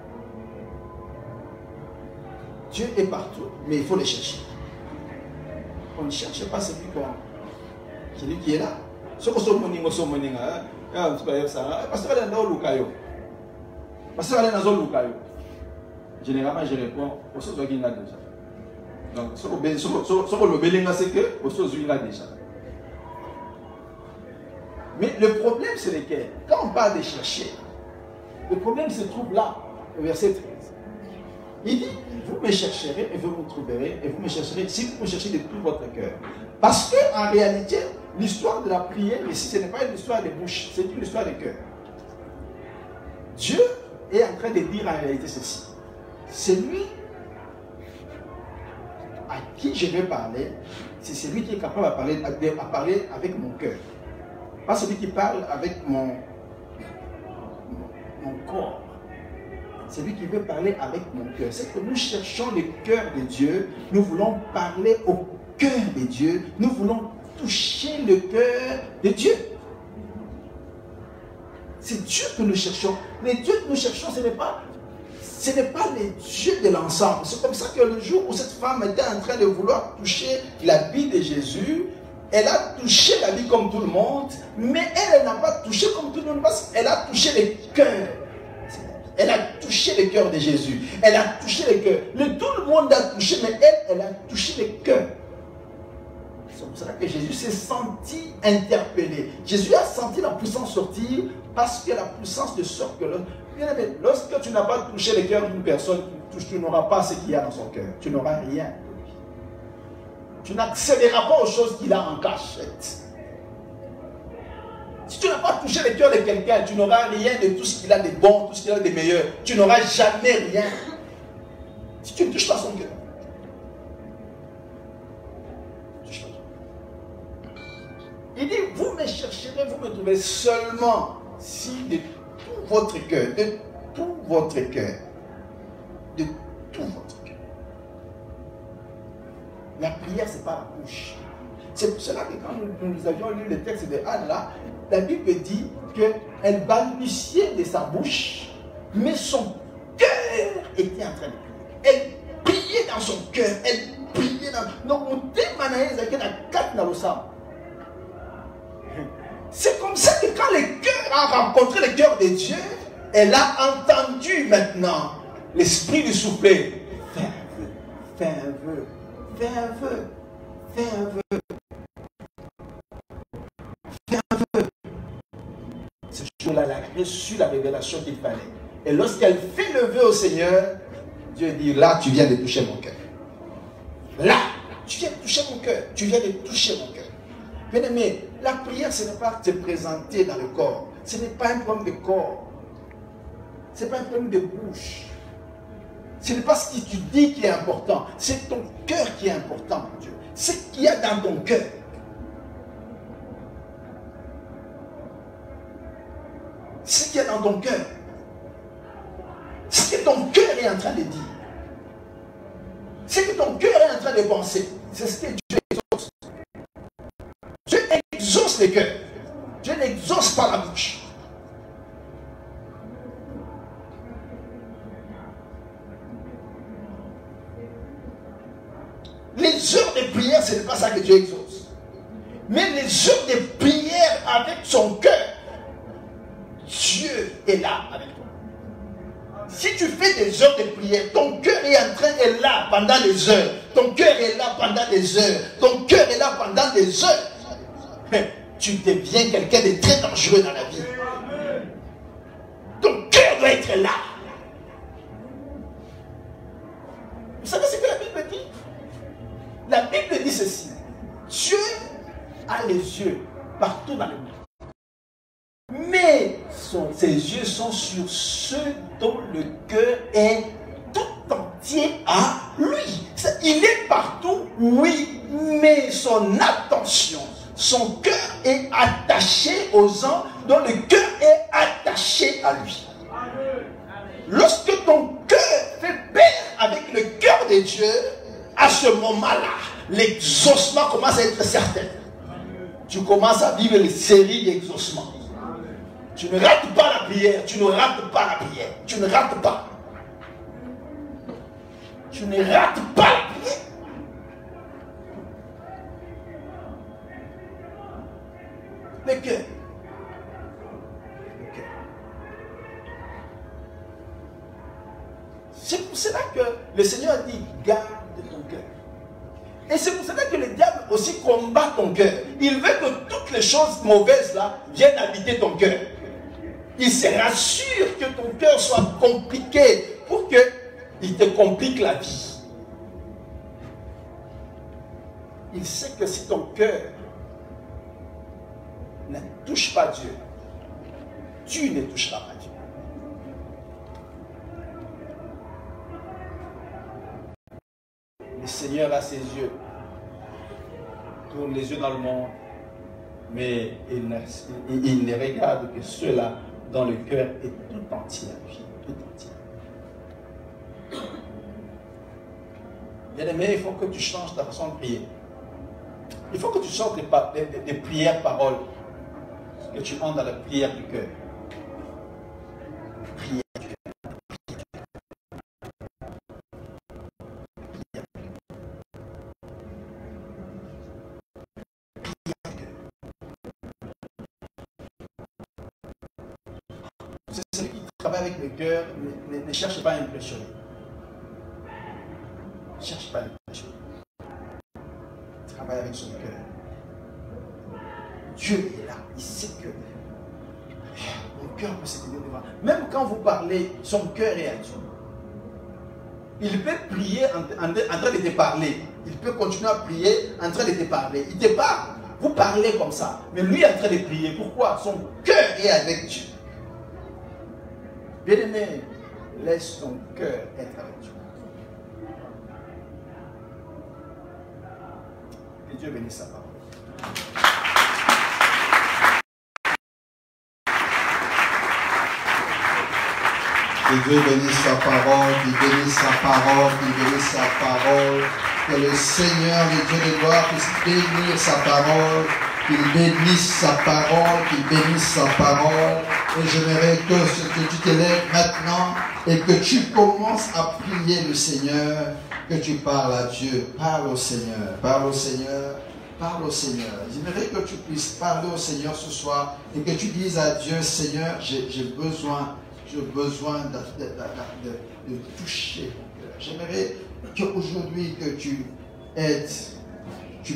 Dieu est partout, mais il faut le chercher. On ne cherche pas celui qui est là. Ce que vous avez généralement, je réponds aux choses qui sont là déjà. Donc, ce que vous c'est que aux choses qui sont là déjà. Mais le problème, c'est lequel? Quand on parle de chercher, le problème se trouve là, au verset 13. Il dit, vous me chercherez et vous me trouverez, et vous me chercherez si vous me cherchez de tout votre cœur. Parce qu'en réalité, l'histoire de la prière, ici, ce n'est pas une histoire de bouche, c'est une histoire de cœur. Dieu est en train de dire en réalité ceci. Celui à qui je vais parler, c'est celui qui est capable de parler avec mon cœur. Pas celui qui parle avec mon corps. C'est lui qui veut parler avec mon cœur. C'est que nous cherchons le cœur de Dieu. Nous voulons parler au cœur de Dieu. Nous voulons toucher le cœur de Dieu. C'est Dieu que nous cherchons. Les dieux que nous cherchons, ce n'est pas les dieux de l'ensemble. C'est comme ça que le jour où cette femme était en train de vouloir toucher l'habit de Jésus, elle a touché l'habit comme tout le monde, mais elle n'a pas touché comme tout le monde parce qu'elle a touché le cœur. Elle a touché le cœur de Jésus. Elle a touché le cœur. Tout le monde a touché, mais elle a touché le cœur. C'est pour cela que Jésus s'est senti interpellé. Jésus a senti la puissance sortir parce que la puissance ne sort que l'autre. Bien aimé, lorsque tu n'as pas touché le cœur d'une personne, tu n'auras pas ce qu'il y a dans son cœur. Tu n'auras rien. Tu n'accéderas pas aux choses qu'il a en cachette. Si tu n'as pas touché le cœur de quelqu'un, tu n'auras rien de tout ce qu'il a de bon, tout ce qu'il a de meilleur. Tu n'auras jamais rien. Si tu ne touches pas son cœur. Il dit, vous me chercherez, vous me trouverez seulement si de tout votre cœur, de tout votre cœur, de tout votre cœur. La prière, ce n'est pas la bouche. C'est pour cela que quand nous avions lu le texte de Anne là, la Bible dit qu'elle balbutiait de sa bouche, mais son cœur était en train de prier. Elle priait dans son cœur, elle priait dans... Donc, on témoignait avec la carte dans le sang. C'est comme ça que quand le cœur a rencontré le cœur de Dieu, elle a entendu maintenant l'esprit du soufflet. Fais un vœu, fais un vœu, fais un vœu, fais un vœu. Fais un vœu. Ce jour-là, elle a reçu la révélation qu'il fallait. Et lorsqu'elle fait le vœu au Seigneur, Dieu dit, là, tu viens de toucher mon cœur. Là, tu viens de toucher mon cœur. Tu viens de toucher mon cœur. Bien aimé, la prière, ce n'est pas te présenter dans le corps. Ce n'est pas un problème de corps. Ce n'est pas un problème de bouche. Ce n'est pas ce que tu dis qui est important. C'est ton cœur qui est important, mon Dieu. C'est ce qu'il y a dans ton cœur. Ce qu'il y a dans ton cœur. Ce que ton cœur est en train de dire. Ce que ton cœur est en train de penser. C'est ce que Dieu exauce. Dieu exauce le cœur. Dieu n'exauce pas la bouche. Les heures de prière, ce n'est pas ça que Dieu exauce. Mais les heures de prière avec son cœur, Dieu est là avec toi. Si tu fais des heures de prière, ton cœur est là pendant des heures. Ton cœur est là pendant des heures. Ton cœur est là pendant des heures. Tu deviens quelqu'un de très dangereux dans la vie. Ton cœur doit être là. Vous savez ce que la Bible dit? La Bible dit ceci. Dieu a les yeux partout dans le monde. Mais ses yeux sont sur ceux dont le cœur est tout entier à lui. Il est partout, oui, mais son attention, son cœur est attaché aux gens dont le cœur est attaché à lui. Lorsque ton cœur fait pair avec le cœur de Dieu, à ce moment-là, l'exaucement commence à être certain. Tu commences à vivre une série d'exaucements. Tu ne rates pas la prière, tu ne rates pas la prière, tu ne rates pas. Tu ne rates pas la prière. Le cœur. Le cœur. C'est pour cela que le Seigneur dit, garde ton cœur. Et c'est pour cela que le diable aussi combat ton cœur. Il veut que toutes les choses mauvaises là viennent habiter ton cœur. Il se rassure que ton cœur soit compliqué pour qu'il te complique la vie. Il sait que si ton cœur ne touche pas Dieu, tu ne toucheras pas Dieu. Le Seigneur a ses yeux, tourne les yeux dans le monde, mais il ne regarde que ceux-là dont le cœur est tout entier à lui, tout entier. Bien-aimé, il faut que tu changes ta façon de prier. Il faut que tu sortes des prières paroles, que tu entres dans la prière du cœur. Prière du cœur. C'est celui qui travaille avec le cœur, ne cherche pas à impressionner. Ne cherche pas à impressionner. Travaille avec son cœur. Dieu est là, il sait que mon cœur peut se tenir devant. Même quand vous parlez, son cœur est à Dieu. Il peut prier en train de te parler. Il peut continuer à prier en train de te parler. Il te parle. Vous parlez comme ça. Mais lui est en train de prier. Pourquoi? Son cœur est avec Dieu. Bien-aimé, laisse ton cœur être avec Dieu. Que Dieu bénisse sa parole. Que Dieu bénisse sa parole, qu'il bénisse sa parole, qu'il bénisse sa parole. Que le Seigneur, le Dieu de gloire, puisse bénir sa parole, qu'il bénisse sa parole, qu'il bénisse sa parole. Et j'aimerais que tu te lèves maintenant et que tu commences à prier le Seigneur, que tu parles à Dieu. Parle au Seigneur, parle au Seigneur, parle au Seigneur. J'aimerais que tu puisses parler au Seigneur ce soir et que tu dises à Dieu, Seigneur, j'ai besoin de toucher mon cœur. J'aimerais qu'aujourd'hui que tu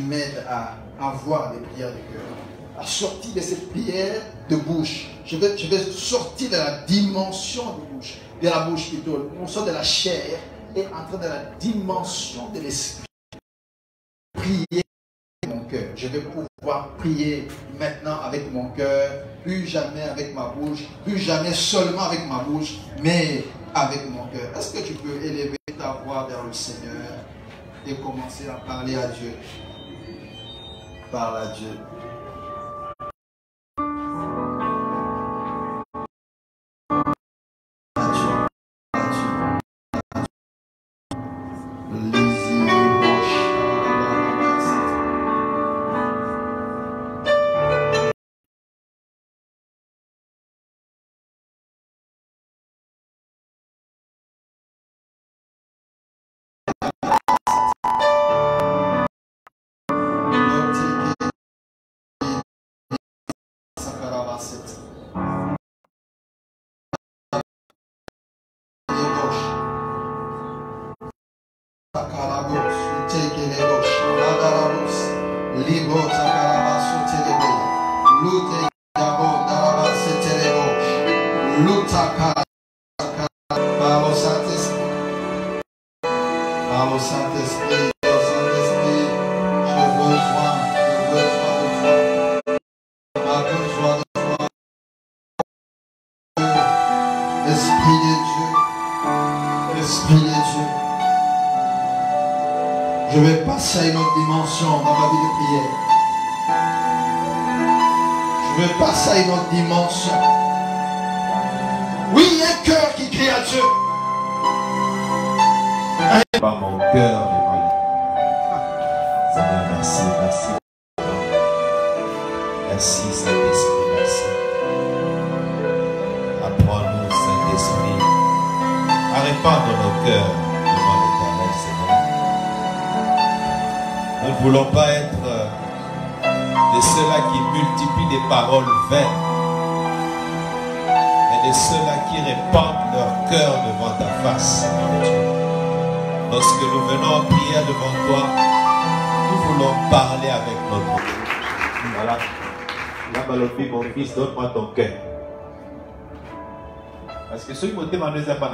m'aides à avoir des prières de cœur, à sortir de cette prière de bouche. Je vais sortir de la dimension de bouche, de la bouche plutôt, on sort de la chair et entrer dans la dimension de l'esprit. Prier mon cœur. Je vais pouvoir prier maintenant avec mon cœur, plus jamais avec ma bouche, plus jamais seulement avec ma bouche, mais avec mon cœur. Est-ce que tu peux élever ta voix vers le Seigneur et commencer à parler à Dieu? Parle à Dieu. Je vais passer à une autre dimension dans ma vie de prière. Je vais passer à une autre dimension. Oui, il y a un cœur qui crie à Dieu. Par mon cœur devant lui. Seigneur, merci, merci. Merci, Saint-Esprit, merci. Apprends-nous, Saint-Esprit, à répandre nos cœurs devant l'Éternel, Seigneur. Nous ne voulons pas être de ceux-là qui multiplient des paroles vaines, mais de ceux-là qui répandent leur cœur devant ta face, Seigneur Dieu. Lorsque nous venons en prière devant toi, nous voulons parler avec notre cœur. Voilà. Là, Balopi, mon fils, donne-moi ton cœur. Parce que ceux qui m'ont demandé ça, pas